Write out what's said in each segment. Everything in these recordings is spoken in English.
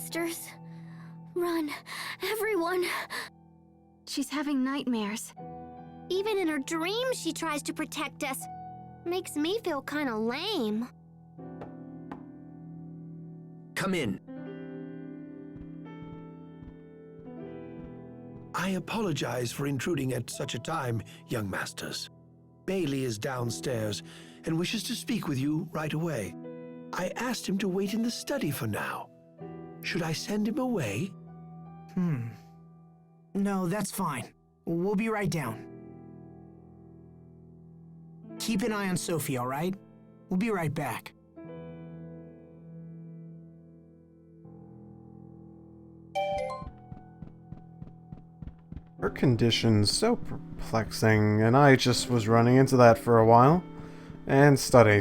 masters. Run, everyone. She's having nightmares. Even in her dreams, she tries to protect us. Makes me feel kind of lame. Come in. I apologize for intruding at such a time, young masters. Bailey is downstairs and wishes to speak with you right away. I asked him to wait in the study for now. Should I send him away? No, that's fine. We'll be right down. Keep an eye on Sophie, all right? We'll be right back. Her condition's so perplexing, and I just was running into that for a while. And study.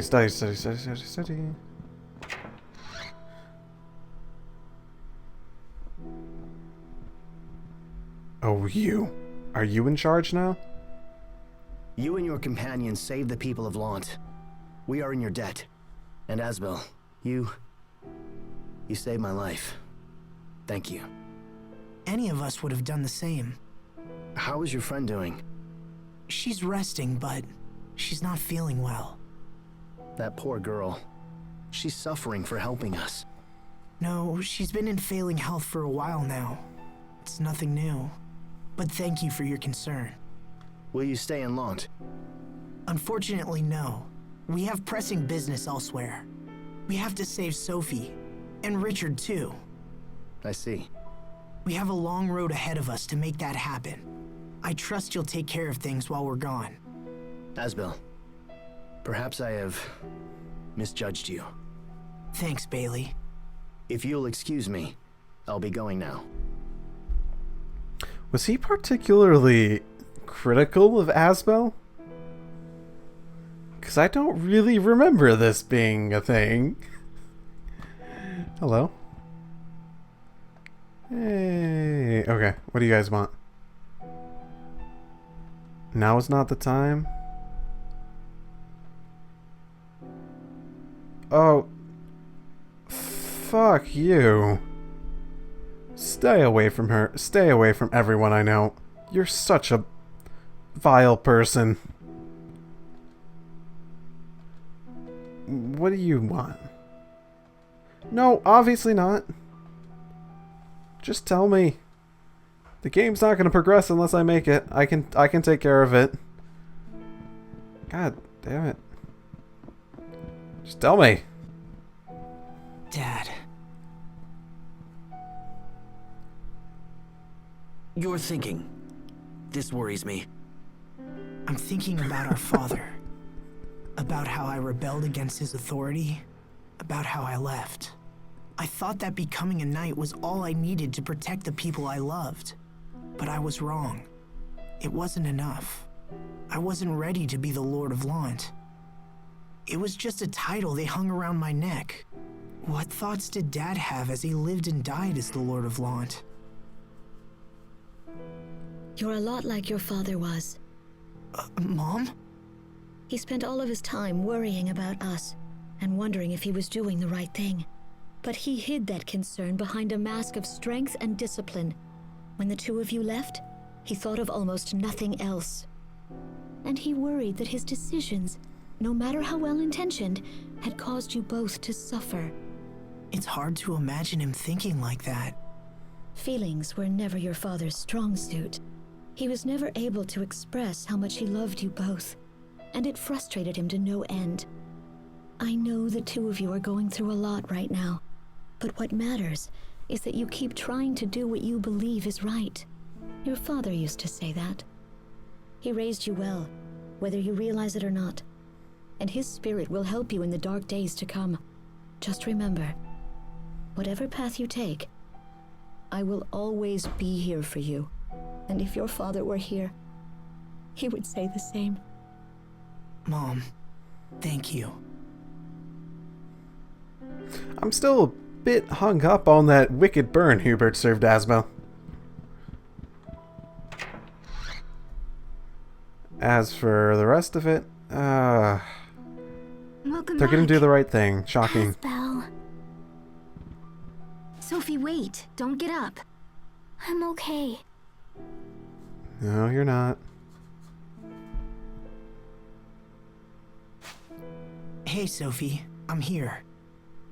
Oh, you. Are you in charge now? You and your companions saved the people of Lant. We are in your debt. And Asbel, you saved my life. Thank you. Any of us would have done the same. How is your friend doing? She's resting, but she's not feeling well. That poor girl. She's suffering for helping us. No, she's been in failing health for a while now. It's nothing new. But thank you for your concern. Will you stay in Lant? Unfortunately, no. We have pressing business elsewhere. We have to save Sophie. And Richard, too. I see. We have a long road ahead of us to make that happen. I trust you'll take care of things while we're gone. Asbel, perhaps I have misjudged you. Thanks, Bailey. If you'll excuse me, I'll be going now. Was he particularly critical of Asbel? Because I don't really remember this being a thing. Hello? Hey. Okay, what do you guys want? Now is not the time? Oh. Fuck you. Stay away from her. Stay away from everyone I know. You're such a vile person. What do you want? No, obviously not. Just tell me. The game's not going to progress unless I make it. I can take care of it. God damn it. Just tell me. Dad. You're thinking. This worries me. I'm thinking about our father. About how I rebelled against his authority. About how I left. I thought that becoming a knight was all I needed to protect the people I loved. But I was wrong. It wasn't enough. I wasn't ready to be the Lord of Lant. It was just a title they hung around my neck. What thoughts did Dad have as he lived and died as the Lord of Lant? You're a lot like your father was. Mom? He spent all of his time worrying about us and wondering if he was doing the right thing. But he hid that concern behind a mask of strength and discipline. When the two of you left, he thought of almost nothing else. And he worried that his decisions, no matter how well-intentioned, had caused you both to suffer. It's hard to imagine him thinking like that. Feelings were never your father's strong suit. He was never able to express how much he loved you both, and it frustrated him to no end. I know the two of you are going through a lot right now, but what matters is that you keep trying to do what you believe is right. Your father used to say that. He raised you well, whether you realize it or not, and his spirit will help you in the dark days to come. Just remember, whatever path you take, I will always be here for you. And if your father were here, he would say the same. Mom, thank you. I'm still a bit hung up on that wicked burn Hubert served Asbel. As for the rest of it, they're gonna do the right thing. Shocking. Asbel. Sophie, wait. Don't get up. I'm okay. No, you're not. Hey, Sophie. I'm here.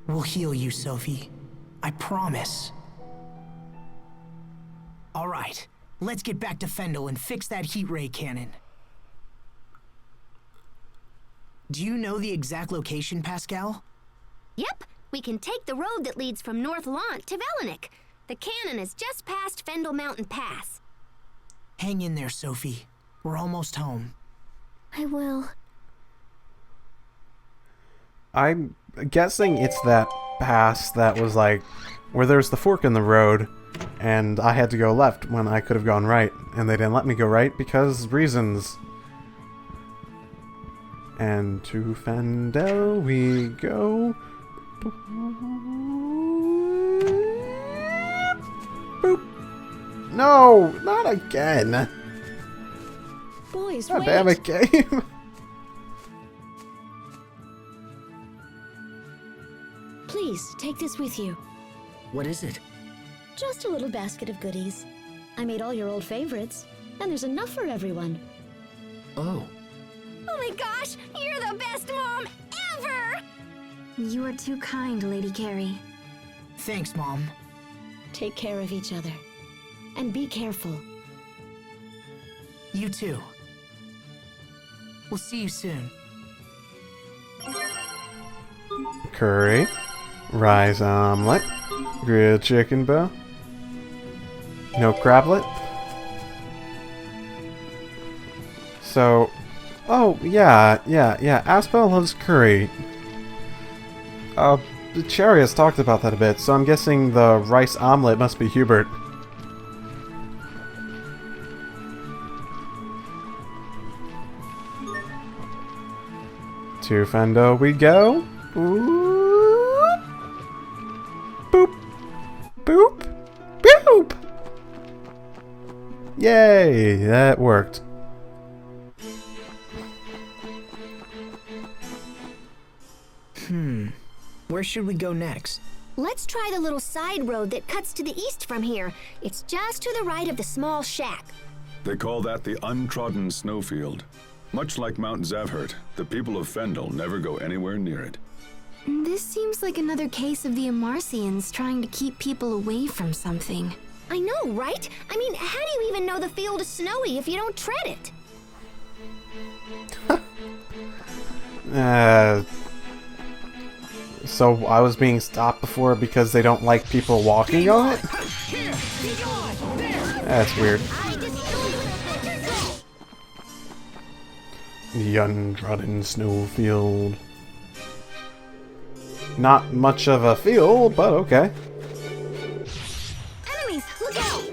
We'll heal you, Sophie. I promise. All right. Let's get back to Fendel and fix that heat ray cannon. Do you know the exact location, Pascal? Yep, we can take the road that leads from North Lant to Velenik. The cannon is just past Fendel Mountain Pass. Hang in there, Sophie. We're almost home. I will. I'm guessing it's that pass that was like where there's the fork in the road and I had to go left when I could have gone right and they didn't let me go right because reasons. And to Fendel we go. Boop. No, not again. Boys, God wait. damn it, game. Please, take this with you. What is it? Just a little basket of goodies. I made all your old favorites, and there's enough for everyone. Oh. Oh my gosh, you're the best mom ever! You are too kind, Lady Carrie. Thanks, Mom. Take care of each other. And be careful. You too. We'll see you soon. Curry, rice omelet, grilled chicken bow, no crablet. So, oh yeah, Aspel loves curry. The Cherry has talked about that a bit, so I'm guessing the rice omelet must be Hubert. To Fendel we go. Boop. Boop. Boop. Boop. Yay, that worked. Where should we go next? Let's try the little side road that cuts to the east from here. It's just to the right of the small shack. They call that the untrodden snowfield. Much like Mount Zavhert, the people of Fendel never go anywhere near it. This seems like another case of the Amarcians trying to keep people away from something. I know, right? I mean, how do you even know the field is snowy if you don't tread it? So I was being stopped before because they don't like people walking on it? That's weird. The untrodden snowfield. Not much of a field, but okay. Enemies, look out!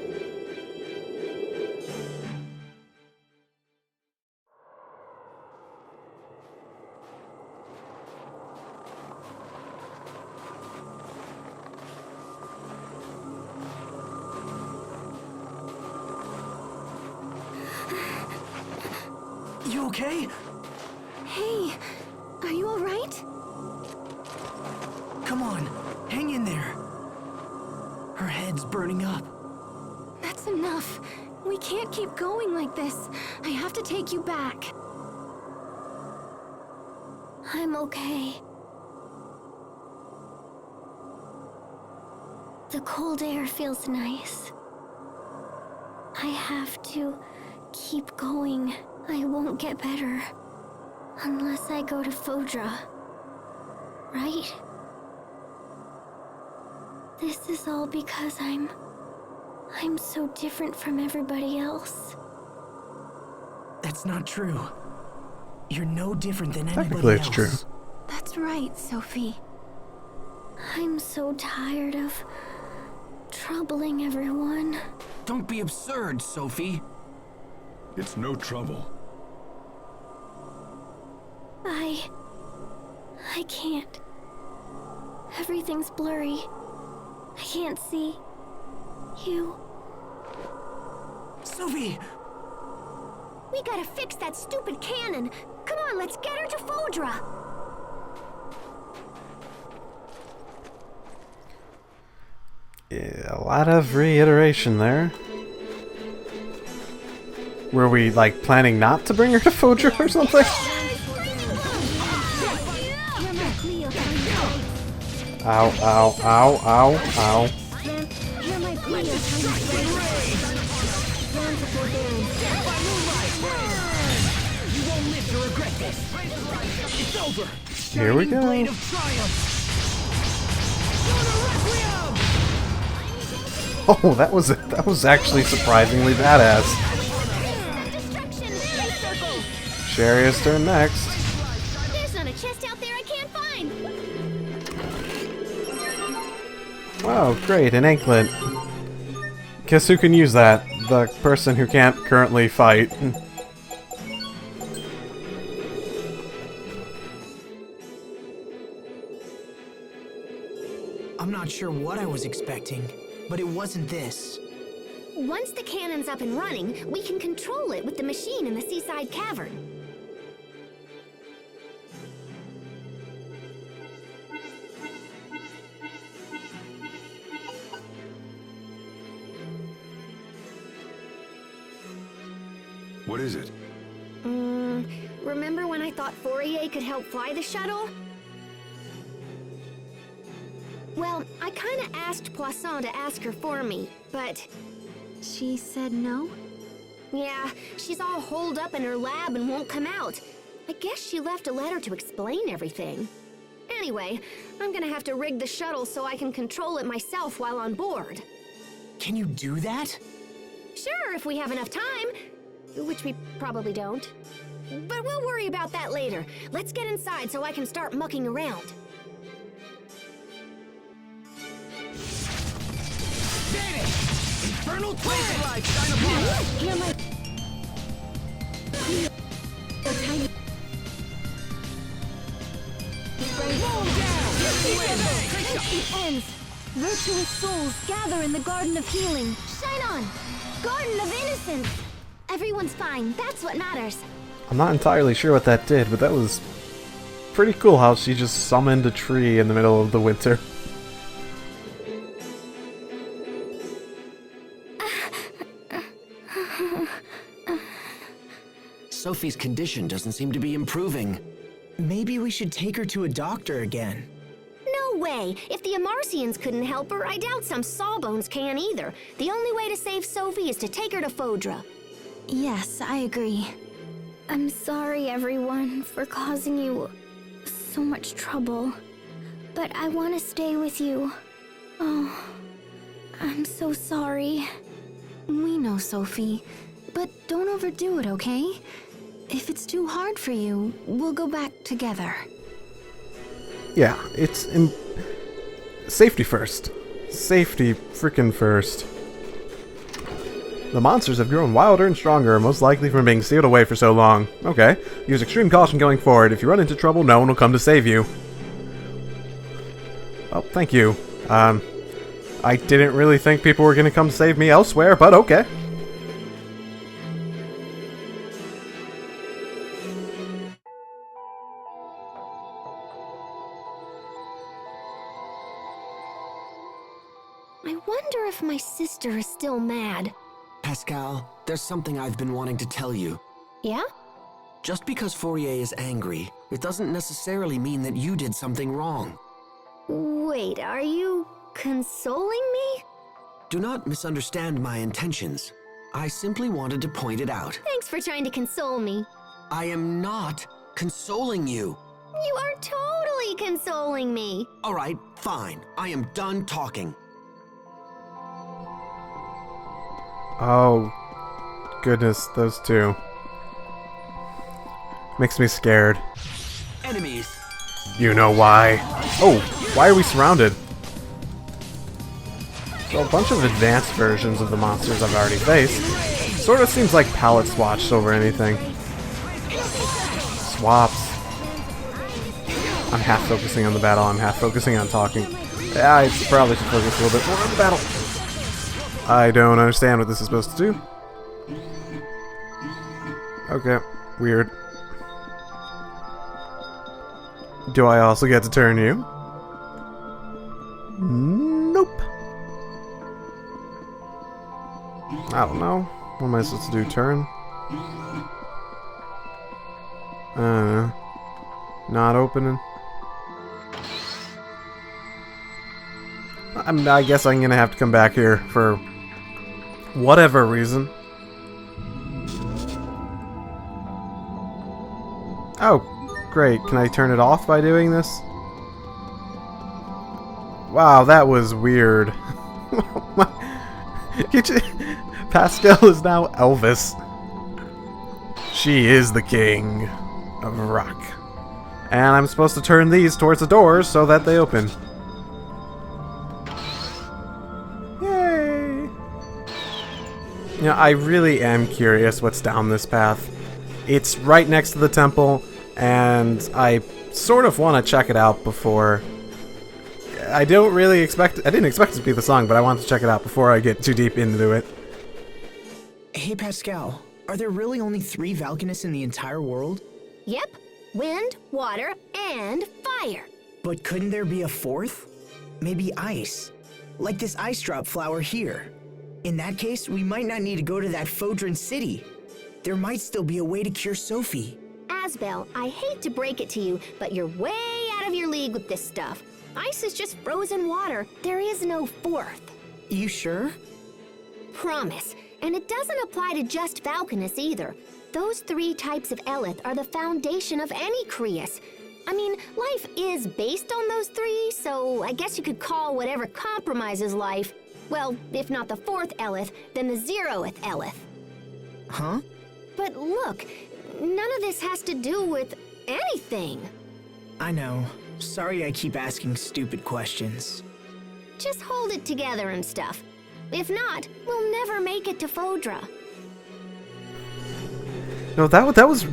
You okay? Hey, are you alright? Come on, hang in there. Her head's burning up. That's enough. We can't keep going like this. I have to take you back. I'm okay. The cold air feels nice. I have to keep going. I won't get better unless I go to Fodra. Right? This is all because I'm so different from everybody else. That's not true. You're no different than anybody Technically, else. it's true. That's right, Sophie. I'm so tired of troubling everyone. Don't be absurd, Sophie. It's no trouble. I can't. Everything's blurry. I can't see you. Sophie! We gotta fix that stupid cannon. Come on, let's get her to Fodra. Yeah, a lot of reiteration there. Were we, like, planning not to bring her to Fodra or something? Ow, ow, ow, ow, ow. Here we go. Oh, that was actually surprisingly badass. Sherry's turn next. There's not a chest out there I can't find. Oh, great, an anklet. Guess who can use that? The person who can't currently fight. I'm not sure what I was expecting, but it wasn't this. Once the cannon's up and running, we can control it with the machine in the seaside cavern. What is it? Remember when I thought Fourier could help fly the shuttle? Well, I kinda asked Poisson to ask her for me, but... She said no? Yeah, she's all holed up in her lab and won't come out. I guess she left a letter to explain everything. Anyway, I'm gonna have to rig the shuttle so I can control it myself while on board. Can you do that? Sure, if we have enough time. Which we probably don't. But we'll worry about that later. Let's get inside so I can start mucking around. Infernal twin life, shine upon! Hear my... It ends. Virtuous souls gather in the Garden of Healing. Shine on! Garden of Innocence! Everyone's fine. That's what matters. I'm not entirely sure what that did, but that was pretty cool how she just summoned a tree in the middle of the winter. Sophie's condition doesn't seem to be improving. Maybe we should take her to a doctor again. No way! If the Amarcians couldn't help her, I doubt some sawbones can either. The only way to save Sophie is to take her to Fodra. Yes, I agree. I'm sorry, everyone, for causing you so much trouble. But I want to stay with you. Oh, I'm so sorry. We know, Sophie. But don't overdo it, okay? If it's too hard for you, we'll go back together. Yeah, it's safety first. Safety frickin' first. The monsters have grown wilder and stronger, most likely from being sealed away for so long. Okay. Use extreme caution going forward. If you run into trouble, no one will come to save you. Oh, thank you. I didn't really think people were gonna come to save me elsewhere, but okay. I wonder if my sister is still mad. Pascal, there's something I've been wanting to tell you. Yeah? Just because Fourier is angry, it doesn't necessarily mean that you did something wrong. Wait, are you consoling me? Do not misunderstand my intentions. I simply wanted to point it out. Thanks for trying to console me. I am not consoling you. You are totally consoling me. All right, fine. I am done talking. Oh, goodness, those two. Makes me scared. Enemies. You know why. Oh, why are we surrounded? So a bunch of advanced versions of the monsters I've already faced. Sort of seems like palette swatched over anything. Swaps. I'm half focusing on the battle, I'm half focusing on talking. Yeah, I probably should focus a little bit more on the battle. I don't understand what this is supposed to do. Okay, weird. Do I also get to turn you? Nope. I don't know. What am I supposed to do? Turn? Not opening. I guess I'm gonna have to come back here for whatever reason. Oh, great. Can I turn it off by doing this? Wow, that was weird. Pascal is now Elvis. She is the king of rock. And I'm supposed to turn these towards the doors so that they open. Yay! You know, I really am curious what's down this path. It's right next to the temple, and I sort of want to check it out before... I didn't expect it to be the song, but I wanted to check it out before I get too deep into it. Hey, Pascal, are there really only 3 Valkanists in the entire world? Yep. Wind, water, and fire. But couldn't there be a 4th? Maybe ice. Like this ice drop flower here. In that case, we might not need to go to that Fodran city. There might still be a way to cure Sophie. Asbel, I hate to break it to you, but you're way out of your league with this stuff. Ice is just frozen water. There is no 4th. You sure? Promise. And it doesn't apply to just Valkanists either. Those 3 types of Eleth are the foundation of any Creus. I mean, life is based on those 3, so I guess you could call whatever compromises life, well, if not the 4th Eleth, then the 0th Eleth. Huh? But look, none of this has to do with anything. I know. Sorry I keep asking stupid questions. Just hold it together and stuff. If not, we'll never make it to Fodra. No, that was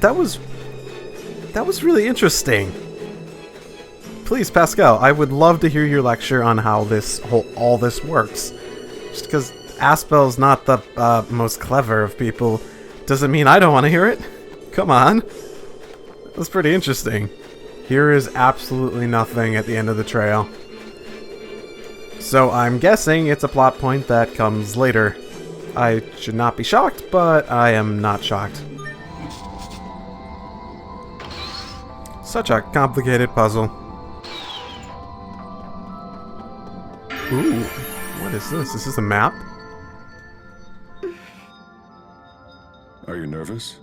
really interesting. Please, Pascal, I would love to hear your lecture on how all this works. Just because Aspel's not the most clever of people doesn't mean I don't want to hear it. Come on. That's pretty interesting. Here is absolutely nothing at the end of the trail. So I'm guessing it's a plot point that comes later. I should not be shocked, but I am not shocked. Such a complicated puzzle. Ooh, what is this? Is this a map? Are you nervous?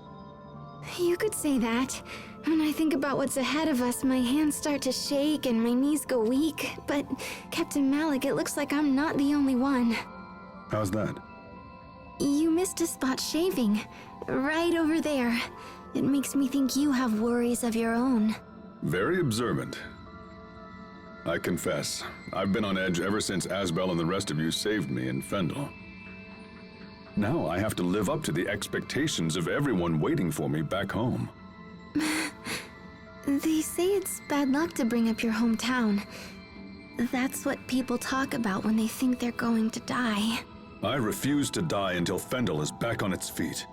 You could say that. When I think about what's ahead of us, my hands start to shake and my knees go weak. But, Captain Malik, it looks like I'm not the only one. How's that? You missed a spot shaving. Right over there. It makes me think you have worries of your own. Very observant. I confess, I've been on edge ever since Asbel and the rest of you saved me in Fendel. Now I have to live up to the expectations of everyone waiting for me back home. They say it's bad luck to bring up your hometown. That's what people talk about when they think they're going to die. I refuse to die until Fendel is back on its feet.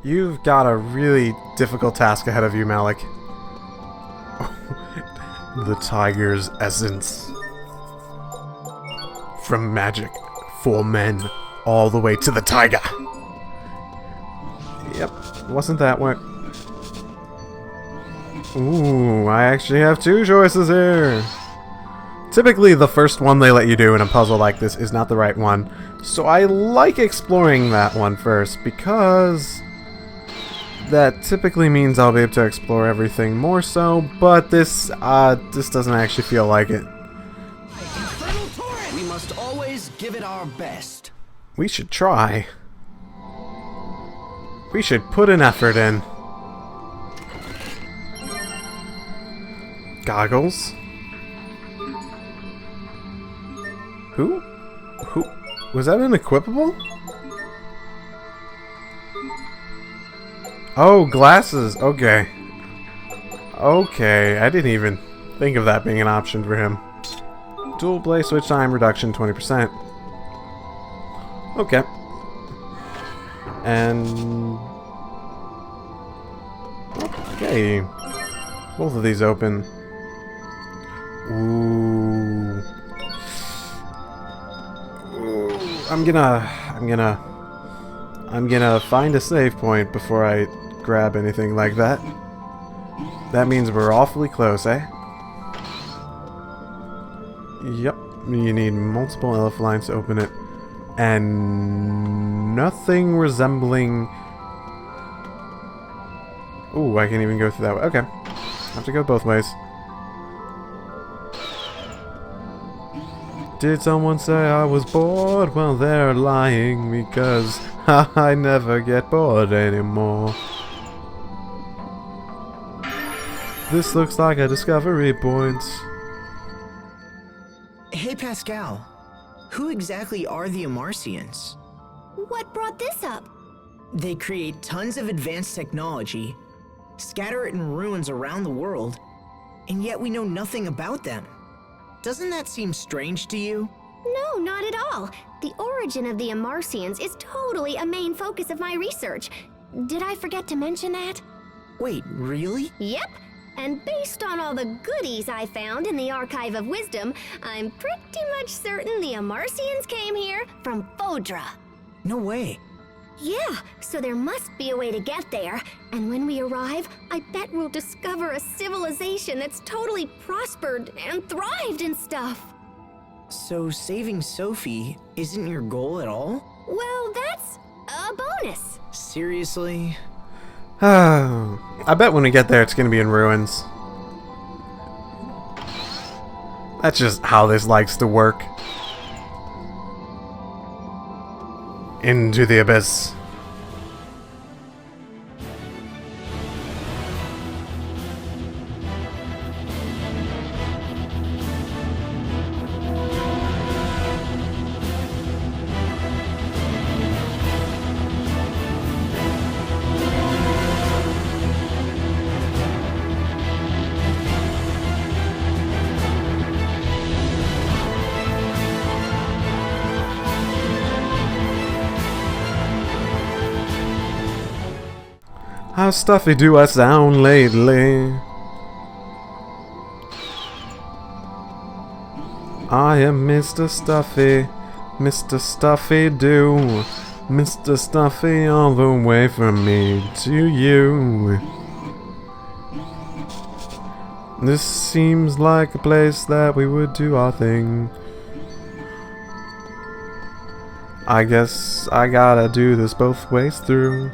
You've got a really difficult task ahead of you, Malik. The tiger's essence. From magic for men all the way to the tiger. Yep, wasn't that what? Ooh, I actually have 2 choices here. Typically, the first one they let you do in a puzzle like this is not the right one, so I like exploring that one first, because that typically means I'll be able to explore everything more so, but this doesn't actually feel like it. We must always give it our best. We should try. We should put an effort in. Goggles? Who? Was that an equipable? Oh, glasses. Okay. Okay, I didn't even think of that being an option for him. Dual play switch time reduction 20%. Okay. And... okay. Both of these open. Ooh. Ooh. I'm gonna I'm gonna find a save point before I grab anything like that. That means we're awfully close, eh? Yep, you need multiple elf lines to open it. And nothing resembling... Ooh, I can't even go through that way. Okay. I have to go both ways. Did someone say I was bored? Well, they're lying because I never get bored anymore. This looks like a discovery point. Hey, Pascal. Who exactly are the Amarcians? What brought this up? They create tons of advanced technology, scatter it in ruins around the world, and yet we know nothing about them. Doesn't that seem strange to you? No, not at all. The origin of the Amarcians is totally a main focus of my research. Did I forget to mention that? Wait, really? Yep. And based on all the goodies I found in the Archive of Wisdom, I'm pretty much certain the Amarcians came here from Fodra. No way. Yeah, so there must be a way to get there. And when we arrive, I bet we'll discover a civilization that's totally prospered and thrived and stuff. So saving Sophie isn't your goal at all? Well, that's a bonus. Seriously? I bet when we get there it's gonna be in ruins. That's just how this likes to work. Into the abyss. How stuffy do I sound lately? I am Mr. Stuffy, Mr. Stuffy do, Mr. Stuffy all the way from me to you. This seems like a place that we would do our thing. I guess I gotta do this both ways through.